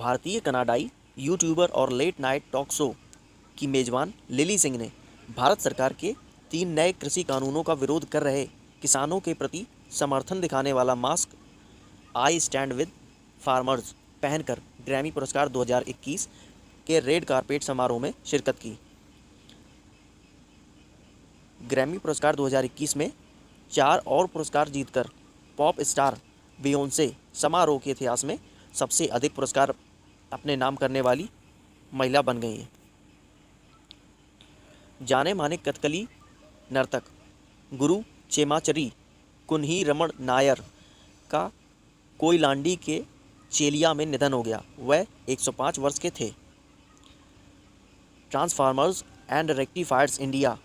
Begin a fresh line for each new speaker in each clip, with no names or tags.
भारतीय कनाडाई यूट्यूबर और लेट नाइट टॉक शो की मेजबान लिली सिंह ने भारत सरकार के 3 नए कृषि कानूनों का विरोध कर रहे किसानों के प्रति समर्थन दिखाने वाला mask I stand with farmers पहनकर ग्रैमी पुरस्कार 2021 के रेड कारपेट समारोह में शिरकत की। ग्रैमी पुरस्कार 2021 में 4 और पुरस्कार जीतकर पॉप स्टार बियोंसे समारोह के इतिहास में सबसे अधिक पुरस्कार अपने नाम करने वाली महिला बन गई हैं। जाने माने कथकली नर्तक गुरु चेमाचरी कुन्ही रमण नायर का कोयलांडी के चेलिया में निधन हो गया। वह 105 वर्ष के थे। ट्रांसफार्मर्स एंड रेक्टिफायर्स इंडिया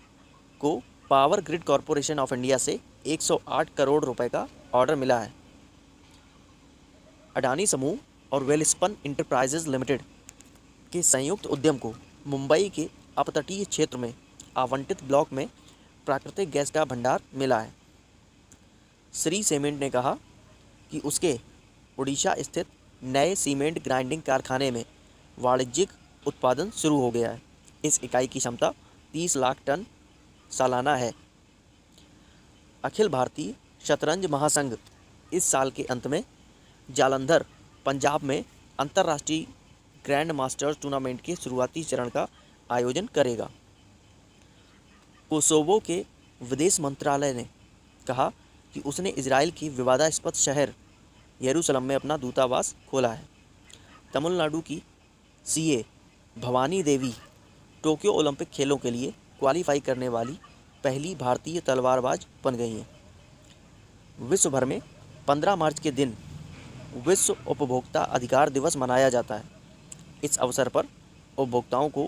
को power grid corporation of India से 108 करोड़ रुपए का ऑर्डर मिला है। अडानी समूह और वेलस्पन इंटरप्राइजेज लिमिटेड के संयुक्त उद्यम को मुंबई के अपतटीय क्षेत्र में आवंटित ब्लॉक में प्राकृतिक गैस का भंडार मिला है। श्री सीमेंट ने कहा कि उसके उड़ीसा स्थित नए सीमेंट ग्राइंडिंग कारखाने में वाणिज्यिक उत्पादन शुरू हो गया है। इस इकाई की क्षमता 30 लाख टन सालाना है। अखिल भारतीय शतरंज महासंघ इस साल के अंत में जालंधर पंजाब में अंतर्राष्ट्रीय ग्रैंड मास्टर्स टूर्नामेंट के शुरुआती चरण का आयोजन करेगा। कोसोवो के विदेश मंत्रालय ने कहा कि उसने इजराइल की विवादास्पद शहर यरूशलेम में अपना दूतावास खोला है। तमिलनाडु की CA Bhavani Devi Tokyo Olympic खेलों के लिए क्वालिफाई करने वाली पहली भारतीय तलवारबाज बन गई हैं। विश्व भर में 15 मार्च के दिन विश्व उपभोक्ता अधिकार दिवस मनाया जाता है। इस अवसर पर उपभोक्ताओं को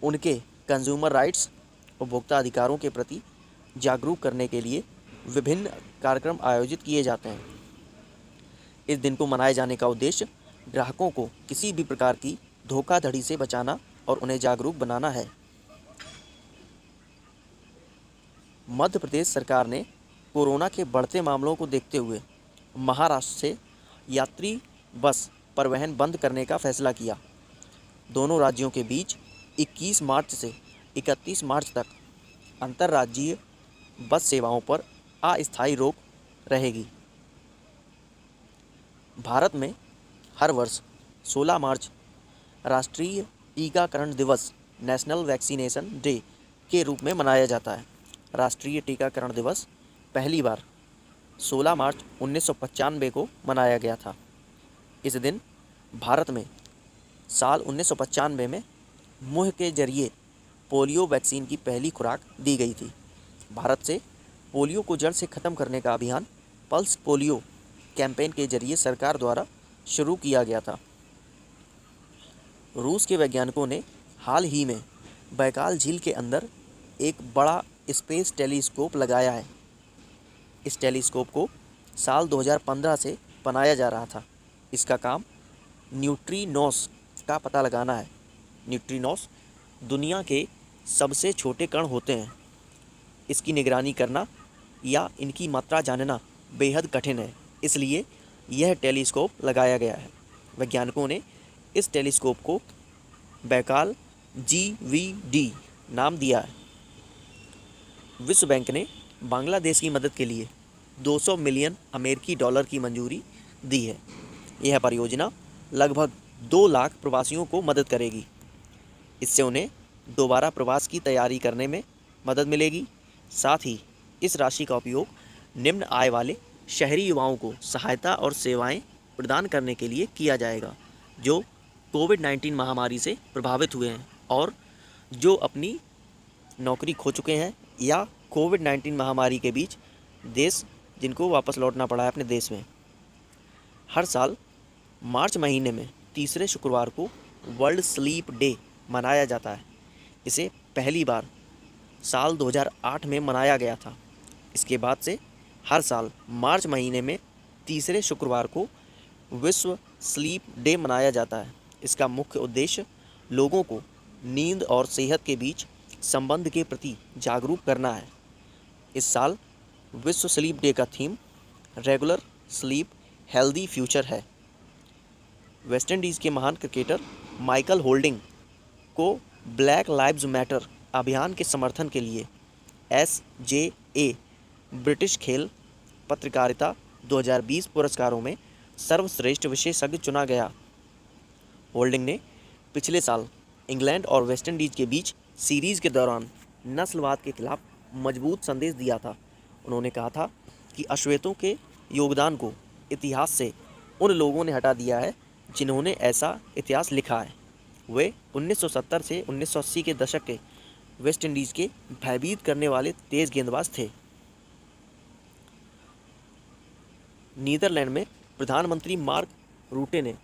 उनके कंज्यूमर राइट्स उपभोक्ता अधिकारों के प्रति जागरूक करने के लिए विभिन्न कार्यक्रम आयोजित किए जाते हैं। इस दिन को मनाए जाने का उद्देश्य ग्राहकों को किसी भी प्रकार की धोखाधड़ी से बचाना और उन्हें जागरूक बनाना है। मध्य प्रदेश सरकार ने कोरोना के बढ़ते मामलों को देखते हुए महाराष्ट्र से यात्री बस परिवहन बंद करने का फैसला किया। दोनों राज्यों के बीच 21 मार्च से 31 मार्च तक अंतर्राज्यीय बस सेवाओं पर अस्थायी रोक रहेगी। भारत में हर वर्ष 16 मार्च राष्ट्रीय टीकाकरण दिवस नेशनल वैक्सीनेशन डे के रूप में मनाया जाता है। राष्ट्रीय टीकाकरण दिवस पहली बार 16 मार्च 1995 को मनाया गया था। इस दिन भारत में साल 1995 में मुंह के जरिए पोलियो वैक्सीन की पहली खुराक दी गई थी। भारत से पोलियो को जड़ से ख़त्म करने का अभियान पल्स पोलियो कैंपेन के जरिए सरकार द्वारा शुरू किया गया था। रूस के वैज्ञानिकों ने हाल ही में बैकाल झील के अंदर एक बड़ा स्पेस टेलीस्कोप लगाया है। इस टेलीस्कोप को साल 2015 से बनाया जा रहा था। इसका काम न्यूट्रिनोस का पता लगाना है। न्यूट्रिनोस दुनिया के सबसे छोटे कण होते हैं। इसकी निगरानी करना या इनकी मात्रा जानना बेहद कठिन है, इसलिए यह टेलीस्कोप लगाया गया है। वैज्ञानिकों ने इस टेलीस्कोप को बैकाल GVD नाम दिया है। विश्व बैंक ने बांग्लादेश की मदद के लिए 200 मिलियन अमेरिकी डॉलर की मंजूरी दी है। यह परियोजना लगभग 2 लाख प्रवासियों को मदद करेगी। इससे उन्हें दोबारा प्रवास की तैयारी करने में मदद मिलेगी। साथ ही इस राशि का उपयोग निम्न आय वाले शहरी युवाओं को सहायता और सेवाएं प्रदान करने के लिए किया जाएगा, जो कोविड-19 महामारी से प्रभावित हुए हैं और जो अपनी नौकरी खो चुके हैं या कोविड-19 महामारी के बीच देश जिनको वापस लौटना पड़ा है अपने देश में। हर साल मार्च महीने में तीसरे शुक्रवार को वर्ल्ड स्लीप डे मनाया जाता है। इसे पहली बार साल 2008 में मनाया गया था। इसके बाद से हर साल मार्च महीने में तीसरे शुक्रवार को विश्व स्लीप डे मनाया जाता है। इसका मुख्य उद्देश्य लोगों को नींद और सेहत के बीच संबंध के प्रति जागरूक करना है। इस साल विश्व स्लीप डे का theme regular sleep healthy future है। वेस्टइंडीज़ के महान क्रिकेटर माइकल होल्डिंग को ब्लैक लाइव्स मैटर अभियान के समर्थन के लिए SJA ब्रिटिश खेल पत्रकारिता 2020 पुरस्कारों में सर्वश्रेष्ठ विशेषज्ञ चुना गया। होल्डिंग ने पिछले साल इंग्लैंड और वेस्टइंडीज़ के बीच सीरीज़ के दौरान नस्लवाद के खिलाफ मजबूत संदेश दिया था। उन्होंने कहा था कि अश्वेतों के योगदान को इतिहास से उन लोगों ने हटा दिया है जिन्होंने ऐसा इतिहास लिखा है। वे 1970 से 1980 के दशक के वेस्टइंडीज़ के भयभीत करने वाले तेज़ गेंदबाज थे। नीदरलैंड में प्रधानमंत्री मार्क रूटे ने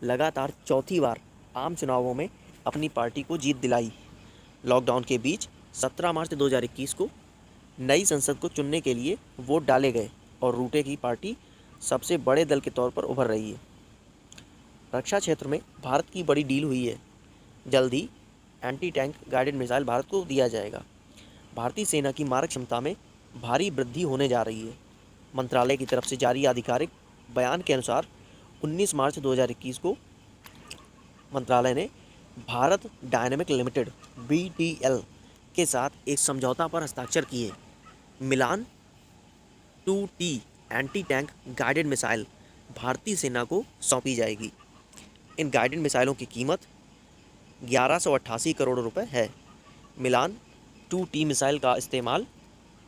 लगातार चौथी बार आम चुनावों में अपनी पार्टी को जीत दिलाई। लॉकडाउन के बीच 17 मार्च 2021 को नई संसद को चुनने के लिए वोट डाले गए और रूटे की पार्टी सबसे बड़े दल के तौर पर उभर रही है। रक्षा क्षेत्र में भारत की बड़ी डील हुई है। जल्द ही anti tank guided missile Bharat को दिया जाएगा। भारतीय सेना की मारक क्षमता में भारी वृद्धि होने जा रही है। मंत्रालय की तरफ से जारी आधिकारिक बयान के अनुसार 19 मार्च 2021 को मंत्रालय ने भारत डायनेमिक लिमिटेड BDL के साथ एक समझौता पर हस्ताक्षर किए। मिलान 2T anti tank guided missile भारतीय सेना को सौंपी जाएगी। इन गाइडेड मिसाइलों की कीमत 1188 करोड़ रुपए है। मिलान 2T मिसाइल का इस्तेमाल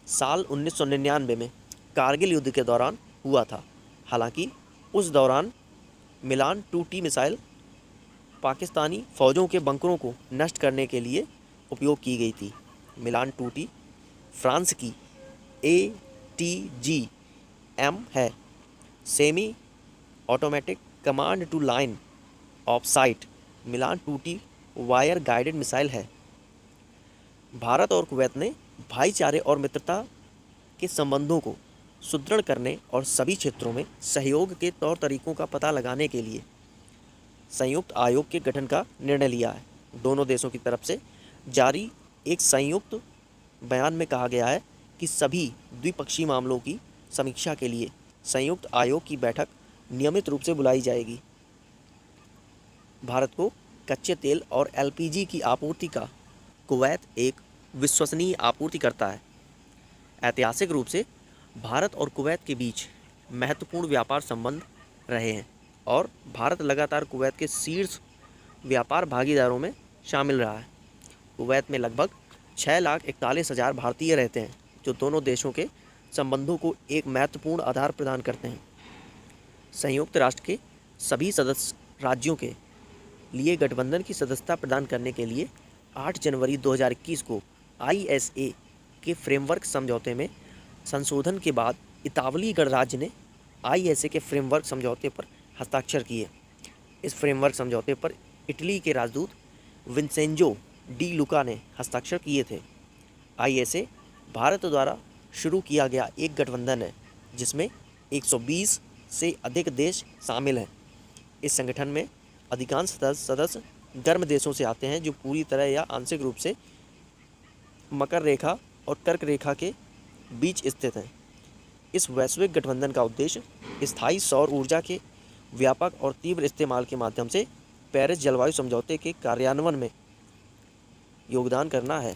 साल 1999 में कारगिल युद्ध के दौरान हुआ था। हालांकि उस दौरान मिलान 2T मिसाइल पाकिस्तानी फ़ौजों के बंकरों को नष्ट करने के लिए उपयोग की गई थी। मिलान 2T फ्रांस की ATGM है, semi automatic command to line of sight. Milan 2T wire guided missile है। भारत और कुवैत ने भाईचारे और मित्रता के संबंधों को सुदृढ़ करने और सभी क्षेत्रों में सहयोग के तौर तरीकों का पता लगाने के लिए संयुक्त आयोग के गठन का निर्णय लिया है। दोनों देशों की तरफ से जारी एक संयुक्त बयान में कहा गया है कि सभी द्विपक्षीय मामलों की समीक्षा के लिए संयुक्त आयोग की बैठक नियमित रूप से बुलाई जाएगी। भारत को कच्चे तेल और LPG की आपूर्ति का कुवैत एक विश्वसनीय आपूर्ति करता है। ऐतिहासिक रूप से भारत और कुवैत के बीच महत्वपूर्ण व्यापार संबंध रहे हैं और भारत लगातार कुवैत के शीर्ष व्यापार भागीदारों में शामिल रहा है। कुवैत में लगभग 6,41,000 भारतीय रहते हैं, जो दोनों देशों के संबंधों को एक महत्वपूर्ण आधार प्रदान करते हैं। संयुक्त राष्ट्र के सभी सदस्य राज्यों के लिए गठबंधन की सदस्यता प्रदान करने के लिए 8 जनवरी 2021 को ISA के फ्रेमवर्क समझौते में संशोधन के बाद इतावली गणराज्य ने ISA के फ्रेमवर्क समझौते पर हस्ताक्षर किए। इस फ्रेमवर्क समझौते पर इटली के राजदूत विंसेंजो डी लुका ने हस्ताक्षर किए थे। ISA भारत द्वारा शुरू किया गया एक गठबंधन है जिसमें 120 से अधिक देश शामिल हैं। इस संगठन में अधिकांश सदस्य गर्म देशों से आते हैं जो पूरी तरह या आंशिक रूप से मकर रेखा और कर्क रेखा के बीच स्थित हैं। इस वैश्विक गठबंधन का उद्देश्य स्थायी सौर ऊर्जा के व्यापक और तीव्र इस्तेमाल के माध्यम से पेरिस जलवायु समझौते के कार्यान्वयन में योगदान करना है।